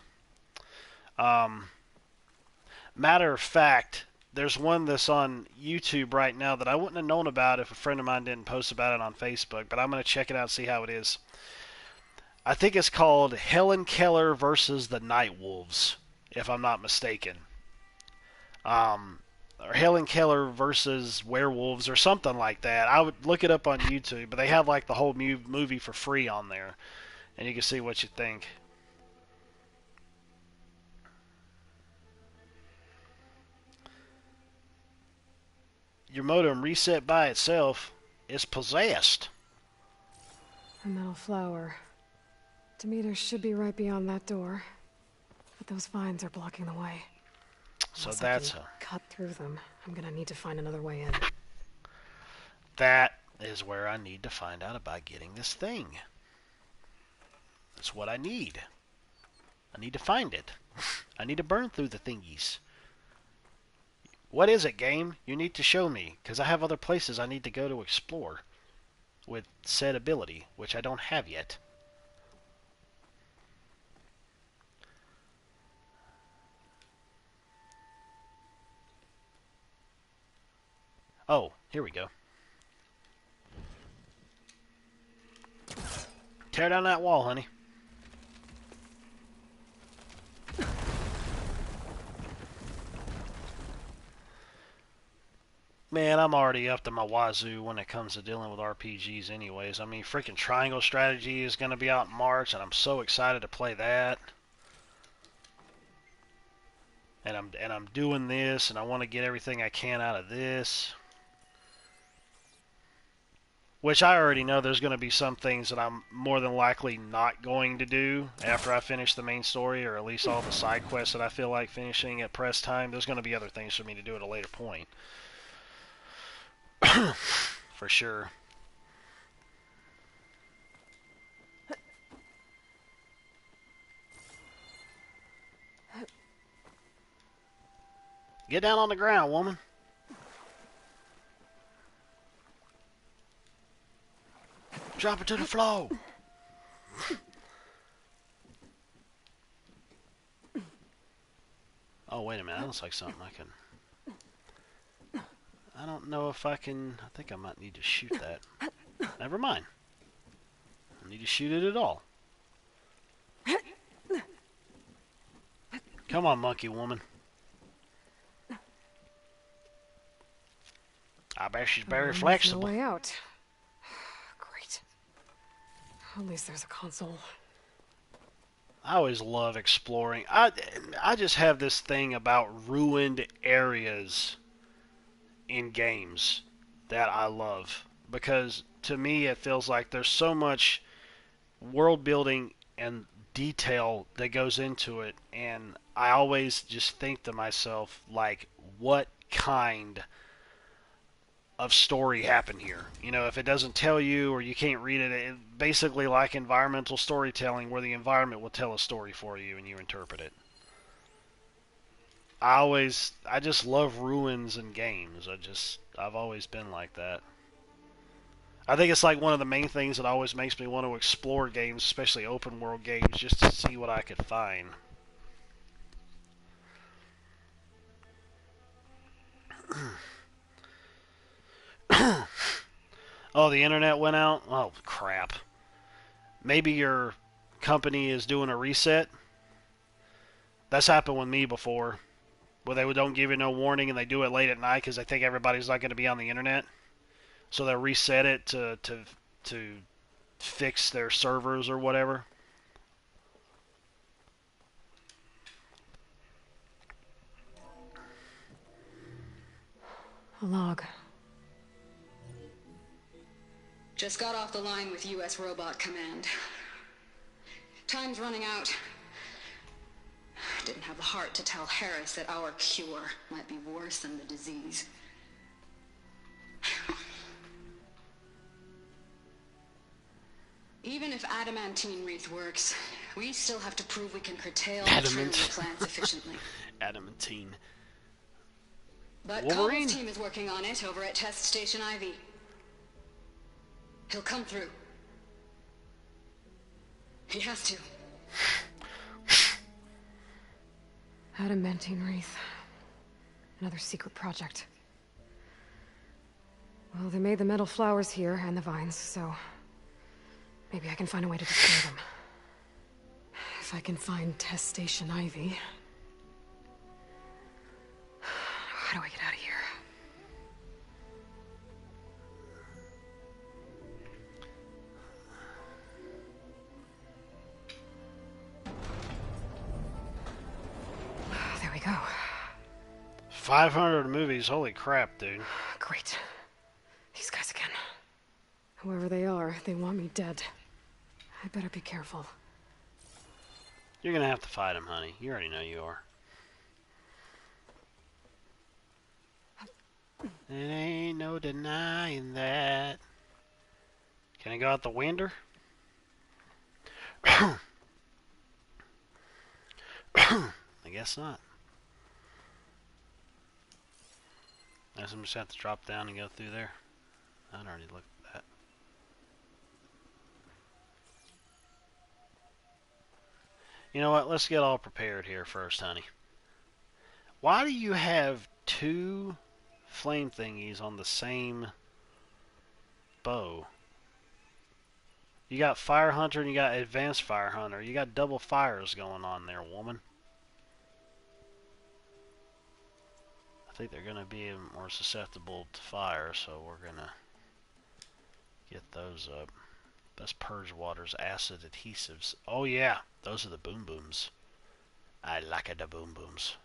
Matter of fact, there's one that's on YouTube right now that I wouldn't have known about if a friend of mine didn't post about it on Facebook, but I'm going to check it out and see how it is. I think it's called Helen Keller versus the Night Wolves, if I'm not mistaken. Or Helen Keller versus werewolves or something like that. I would look it up on YouTube, but they have like the whole movie for free on there, and you can see what you think. Your modem reset by itself is possessed. A metal flower. Demeter should be right beyond that door. But those vines are blocking the way. So Unless I that's can cut through them. I'm gonna need to find another way in. that is where I need to find out about getting this thing. That's what I need. I need to find it. I need to burn through the thingies. What is it, game? You need to show me, because I have other places I need to go to explore with said ability, which I don't have yet. Oh, here we go. Tear down that wall, honey. Man, I'm already up to my wazoo when it comes to dealing with RPGs anyways. I mean, freaking Triangle Strategy is going to be out in March, and I'm so excited to play that. And I'm doing this, and I want to get everything I can out of this. Which I already know there's going to be some things that I'm more than likely not going to do after I finish the main story, or at least all the side quests that I feel like finishing at press time. There's going to be other things for me to do at a later point. For sure. Get down on the ground, woman. Drop it to the floor. Oh, wait a minute. That looks like something I can... I don't know if I can... I think I might need to shoot that. Never mind. I don't need to shoot it at all. Come on, monkey woman. I bet she's very There's flexible. no way out. Great. At least there's a console. I always love exploring. I just have this thing about ruined areas in games that I love, because to me it feels like there's so much world building and detail that goes into it, and I always just think to myself, like, what kind of story happened here? You know, if it doesn't tell you or you can't read it, basically like environmental storytelling, where the environment will tell a story for you and you interpret it. I just love ruins in games. I've always been like that. I think it's like one of the main things that always makes me want to explore games, especially open world games, just to see what I could find. Oh, the internet went out? Oh, crap. Maybe your company is doing a reset. That's happened with me before, where they don't give you no warning and they do it late at night because they think everybody's not going to be on the internet. So they'll reset it to fix their servers or whatever. A log. Just got off the line with U.S. Robot Command. Time's running out. Didn't have the heart to tell Harris that our cure might be worse than the disease. Even if adamantine wreath works, we still have to prove we can curtail and trim the plants efficiently. Adamantine. But Wolverine? Cole's team is working on it over at Test Station Ivy. He'll come through. He has to. Adamantine wreath. Another secret project. Well, they made the metal flowers here and the vines, so maybe I can find a way to destroy them. If I can find Test Station Ivy. How do I get out of here? There we go. 500 movies, holy crap, dude. Great. These guys again. Whoever they are, they want me dead. I better be careful. You're gonna have to fight him, honey. You already know you are. It ain't no denying that. Can I go out the window? I guess not. I guess I'm just have to drop down and go through there. I'd already looked at that. You know what? Let's get all prepared here first, honey. Why do you have two flame thingies on the same bow? You got Fire Hunter and you got Advanced Fire Hunter. You got double fires going on there, woman. I think they're going to be more susceptible to fire, so we're going to get those up. That's Purge Water's acid adhesives. Oh yeah, those are the boom booms. I like it, the boom booms.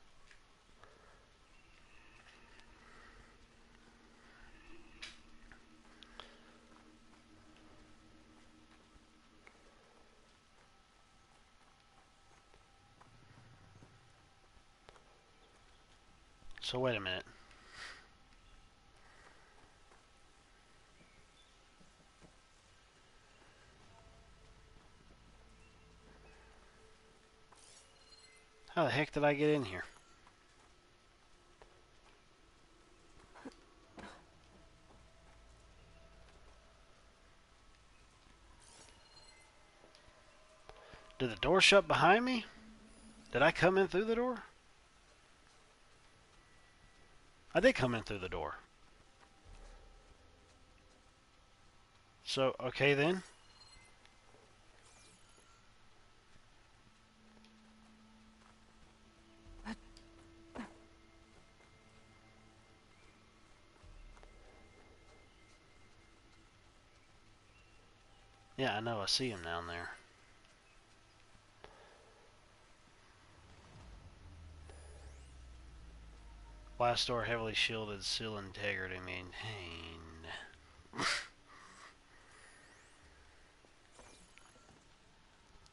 So wait a minute. How the heck did I get in here? Did the door shut behind me? Did I come in through the door? I did come in through the door. So, okay then. Yeah, I know. I see him down there. Blast door heavily shielded, seal integrity maintained.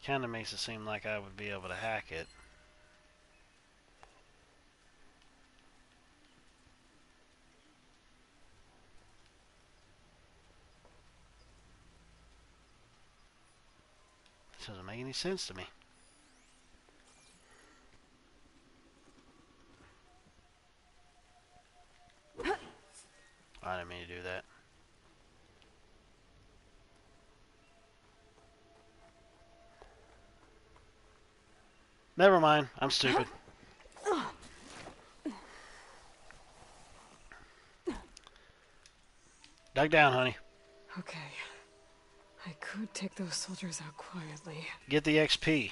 Kinda makes it seem like I would be able to hack it. This doesn't make any sense to me. I didn't mean to do that. Never mind, I'm stupid. Duck down, honey. Okay. I could take those soldiers out quietly. Get the XP.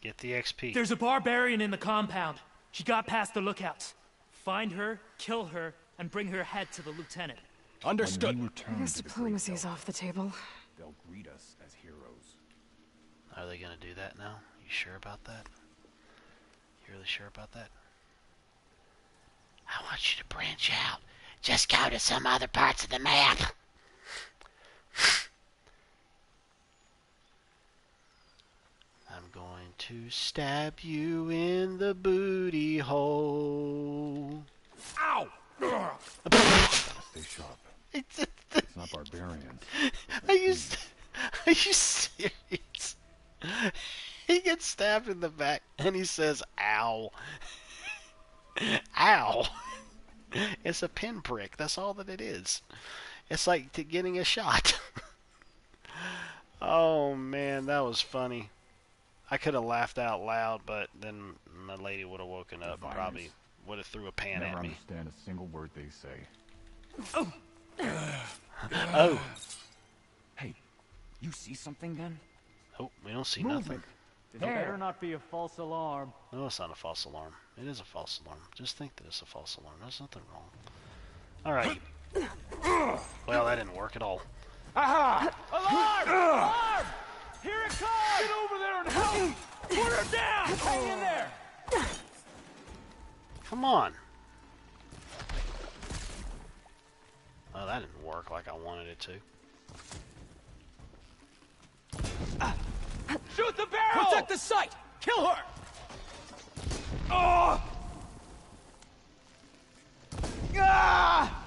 Get the XP. There's a barbarian in the compound. She got past the lookouts. Find her, kill her, and bring her head to the lieutenant. Understood. I guess diplomacy's off the table. They'll greet us as heroes. Are they gonna do that now? You sure about that? You really sure about that? I want you to branch out. Just go to some other parts of the map. I'm going to stab you in the booty hole. Ow! Stay sharp. It's not barbarians. Are you serious? He gets stabbed in the back and he says, ow. Ow. It's a pinprick. That's all that it is. It's like getting a shot. Oh, man, that was funny. I could have laughed out loud, but then my lady would have woken up and probably would have threw a pan Never at me. understand a single word they say. Oh. Hey, you see something then? Oh, we don't see nothing. This better not be a false alarm. No, it's not a false alarm. It is a false alarm. Just think that it's a false alarm. There's nothing wrong. Alright. Well, that didn't work at all. Aha! Alarm! Alarm! Here it comes! Get over there and help! Put her down! Hang in there! Come on. Oh, that didn't work like I wanted it to. Shoot the barrel! Protect the site! Kill her! Oh! Ah!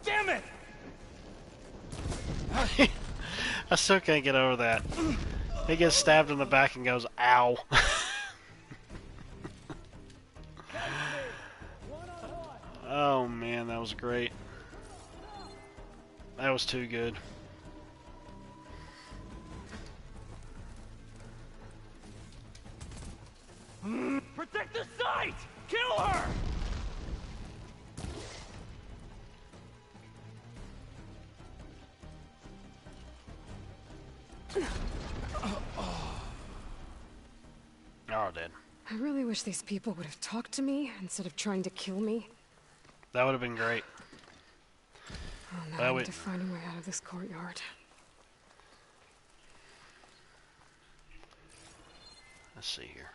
Damn it! I still can't get over that. He gets stabbed in the back and goes, ow. Oh man, that was great. That was too good. Protect the site! Kill her! Oh, dead. I really wish these people would have talked to me instead of trying to kill me. That would have been great. Oh, now Well, I we- need to find a way out of this courtyard. Let's see here.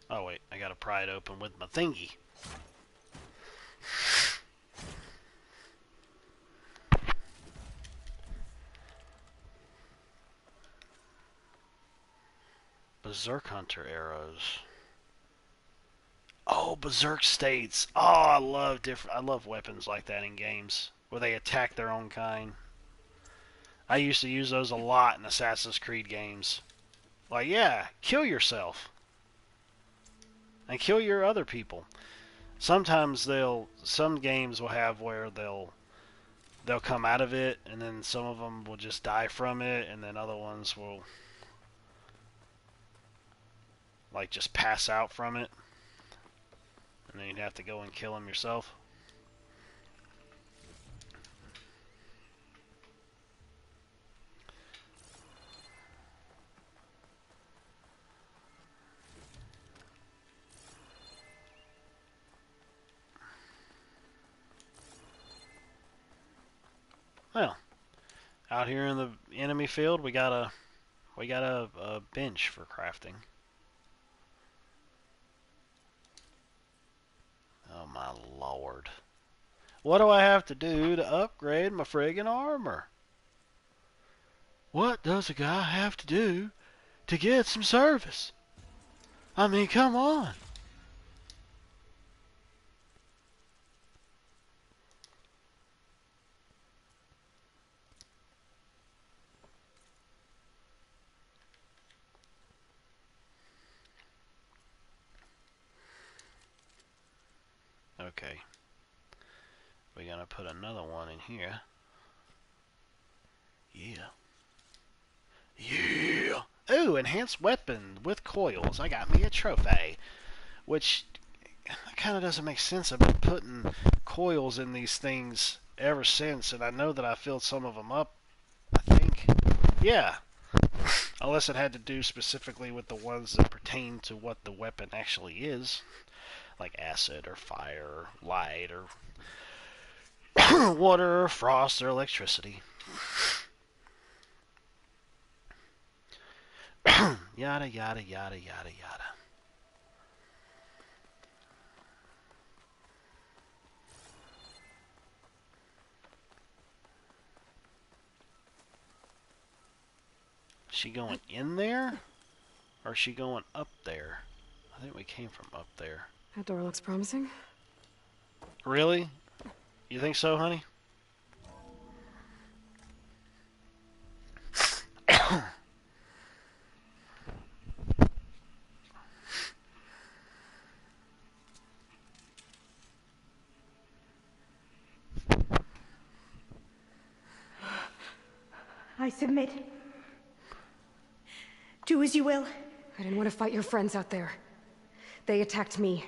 Oh wait, I gotta pry it open with my thingy. Berserk Hunter arrows. Oh, Berserk States. Oh, I love weapons like that in games where they attack their own kind. I used to use those a lot in Assassin's Creed games. Like, yeah, kill yourself. And kill your other people. Sometimes some games will have where they'll come out of it, and then some of them will just die from it, and then other ones will like just pass out from it, and then you'd have to go and kill them yourself. Well, out here in the enemy field, we got a bench for crafting. Oh my lord. What do I have to do to upgrade my friggin' armor? What does a guy have to do to get some service? I mean, come on. Okay. We're gonna put another one in here. Yeah. Yeah! Ooh, enhanced weapon with coils. I got me a trophy. Which kind of doesn't make sense. I've been putting coils in these things ever since, and I know that I filled some of them up, I think. Yeah. Unless it had to do specifically with the ones that pertain to what the weapon actually is. Like acid or fire or light or water or frost or electricity. Yada, yada, yada, yada, yada. Is she going in there? Or is she going up there? I think we came from up there. That door looks promising. Really? You think so, honey? I submit. Do as you will. I didn't want to fight your friends out there. They attacked me.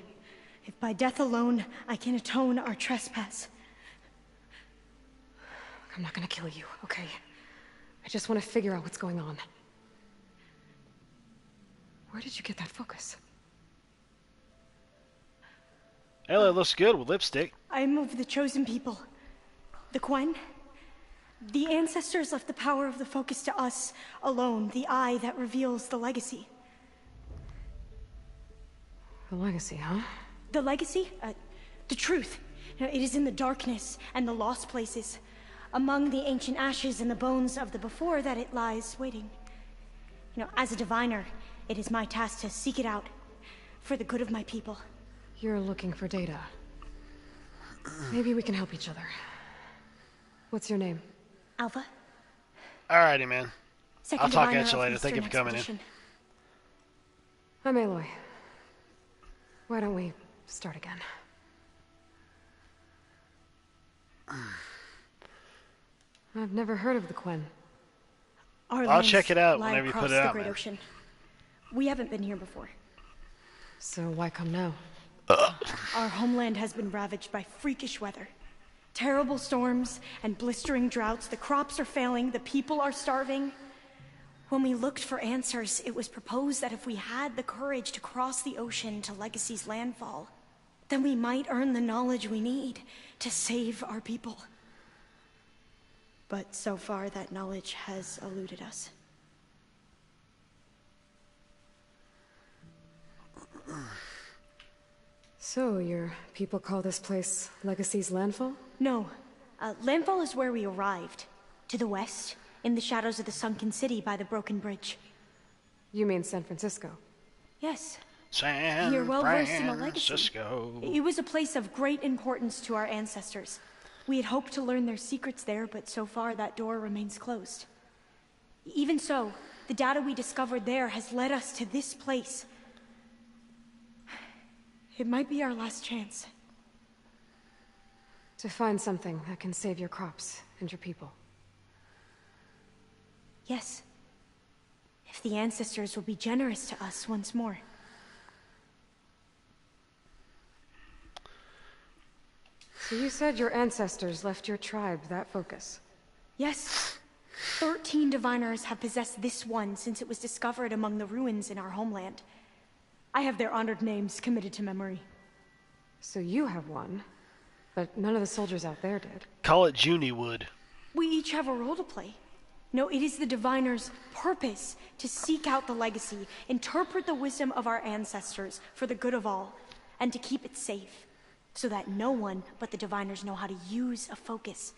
If by death alone I can atone our trespass. I'm not gonna kill you, okay? I just want to figure out what's going on. Where did you get that focus? Ella looks good with lipstick. I am of the chosen people. The Quen. The ancestors left the power of the focus to us alone, the eye that reveals the legacy. The legacy, huh? The legacy? The truth. You know, it is in the darkness and the lost places, among the ancient ashes and the bones of the before that it lies waiting. You know, as a diviner, it is my task to seek it out for the good of my people. You're looking for data. Maybe we can help each other. What's your name? Alpha. Alrighty, man. Second I'll talk diviner at you of later. Thank you Eastern for coming Expedition. I'm Aloy. Why don't we start again? I've never heard of the Quen. Our I'll lands check it out lie whenever you put across it the out, Great man. Ocean. We haven't been here before. So why come now? Our homeland has been ravaged by freakish weather. Terrible storms and blistering droughts. The crops are failing, the people are starving. When we looked for answers, it was proposed that if we had the courage to cross the ocean to Legacy's landfall, then we might earn the knowledge we need to save our people. But so far, that knowledge has eluded us. So, your people call this place Legacy's landfall? No. Landfall is where we arrived. To the west, in the shadows of the sunken city by the broken bridge. You mean San Francisco? Yes. San You're well versed in the legacy. Francisco. It was a place of great importance to our ancestors. We had hoped to learn their secrets there, but so far that door remains closed. Even so, the data we discovered there has led us to this place. It might be our last chance. To find something that can save your crops and your people. Yes. If the ancestors will be generous to us once more. So you said your ancestors left your tribe that focus? Yes. 13 diviners have possessed this one since it was discovered among the ruins in our homeland. I have their honored names committed to memory. So you have one, but none of the soldiers out there did. Call it Juniewood. We each have a role to play. No, it is the Diviner's purpose to seek out the legacy, interpret the wisdom of our ancestors for the good of all, and to keep it safe, so that no one but the Diviners know how to use a focus.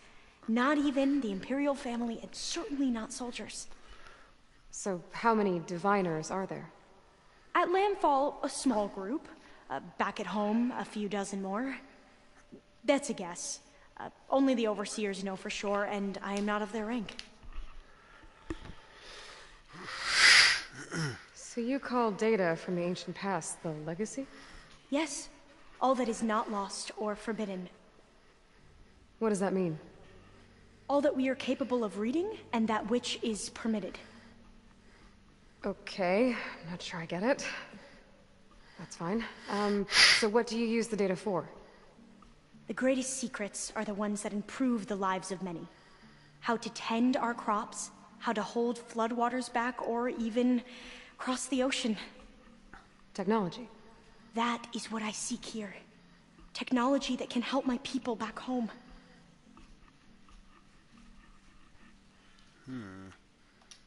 Not even the Imperial family, and certainly not soldiers. So how many Diviners are there? At Landfall, a small group. Back at home, a few dozen more. That's a guess. Only the Overseers know for sure, and I am not of their rank. So you call data from the ancient past the legacy? Yes. All that is not lost or forbidden. What does that mean? All that we are capable of reading, and that which is permitted. Okay, I'm not sure I get it. That's fine. So what do you use the data for? The greatest secrets are the ones that improve the lives of many. How to tend our crops, how to hold floodwaters back, or even cross the ocean. Technology. That is what I seek here. Technology that can help my people back home.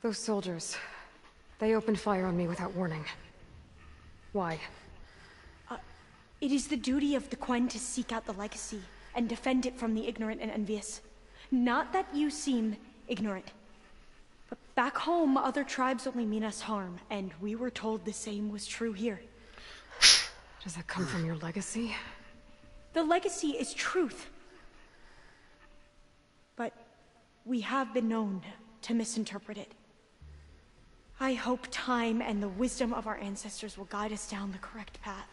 Those soldiers, they opened fire on me without warning. Why? It is the duty of the Quen to seek out the legacy and defend it from the ignorant and envious. Not that you seem ignorant. But back home, other tribes only mean us harm, and we were told the same was true here. Does that come from your legacy? The legacy is truth. But we have been known to misinterpret it. I hope time and the wisdom of our ancestors will guide us down the correct path.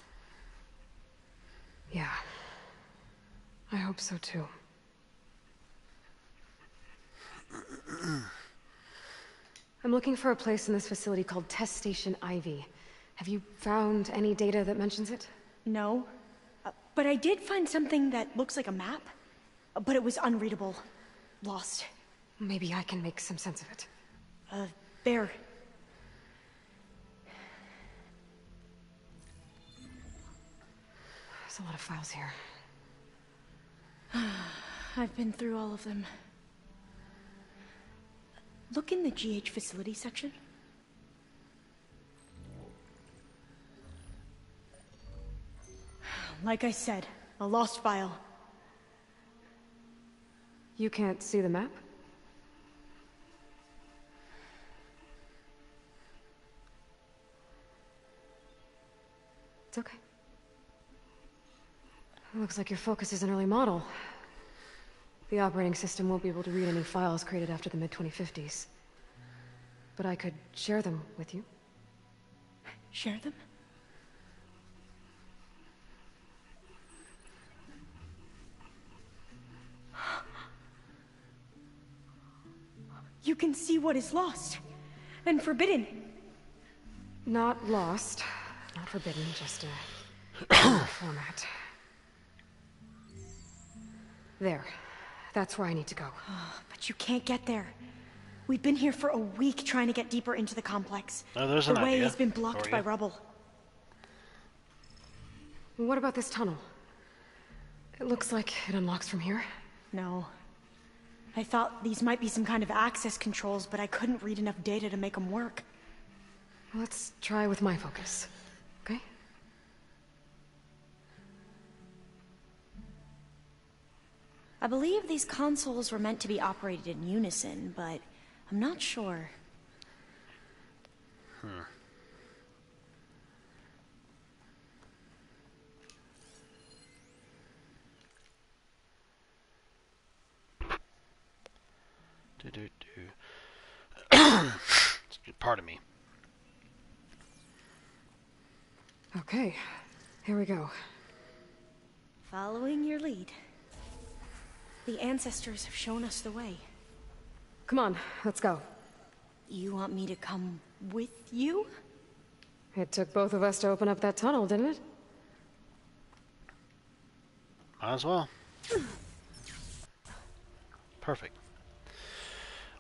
Yeah. I hope so too. I'm looking for a place in this facility called Test Station Ivy. Have you found any data that mentions it? No. But I did find something that looks like a map. But it was unreadable. Lost. Maybe I can make some sense of it. There. There's a lot of files here. I've been through all of them. Look in the GH facility section. Like I said, a lost file. You can't see the map? It's okay. It looks like your focus is an early model. The operating system won't be able to read any files created after the mid-2050s. But I could share them with you. Share them? You can see what is lost and forbidden. Not lost, not forbidden, just a format. There. That's where I need to go. But you can't get there. We've been here for a week trying to get deeper into the complex. Oh, there's the an way idea has been blocked for by you. rubble. What about this tunnel? It looks like it unlocks from here. No. I thought these might be some kind of access controls, but I couldn't read enough data to make them work. Let's try with my focus, okay? I believe these consoles were meant to be operated in unison, but I'm not sure. Pardon me. Okay, here we go. Following your lead. The ancestors have shown us the way. Come on, let's go. You want me to come with you? It took both of us to open up that tunnel, didn't it? Might as well. Perfect.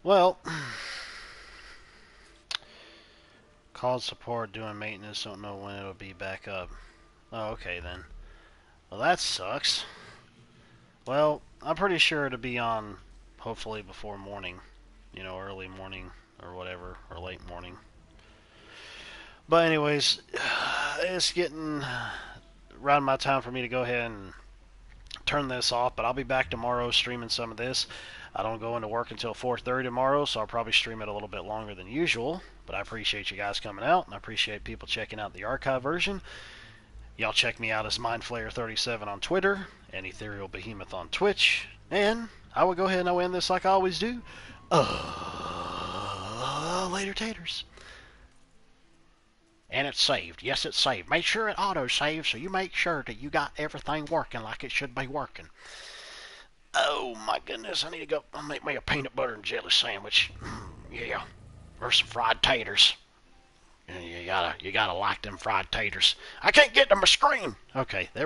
Well, called support doing maintenance, don't know when it'll be back up. Oh, okay then. Well, that sucks. Well, I'm pretty sure it'll be on hopefully before morning, early morning or whatever, or late morning. But anyways, it's getting around my time for me to go ahead and turn this off, but I'll be back tomorrow streaming some of this. I don't go into work until 4:30 tomorrow, so I'll probably stream it a little bit longer than usual. But I appreciate you guys coming out, and I appreciate people checking out the archive version. Y'all check me out as MindFlayer37 on Twitter, and Ethereal Behemoth on Twitch. And I will go ahead and I'll end this like I always do. Later, taters. And it's saved. Yes, it's saved. Make sure it auto-saves so you make sure that you got everything working like it should be working. Oh my goodness, I need to go make me a peanut butter and jelly sandwich. Yeah, or some fried taters. You gotta like them fried taters. I can't get to my screen. Okay, there we go.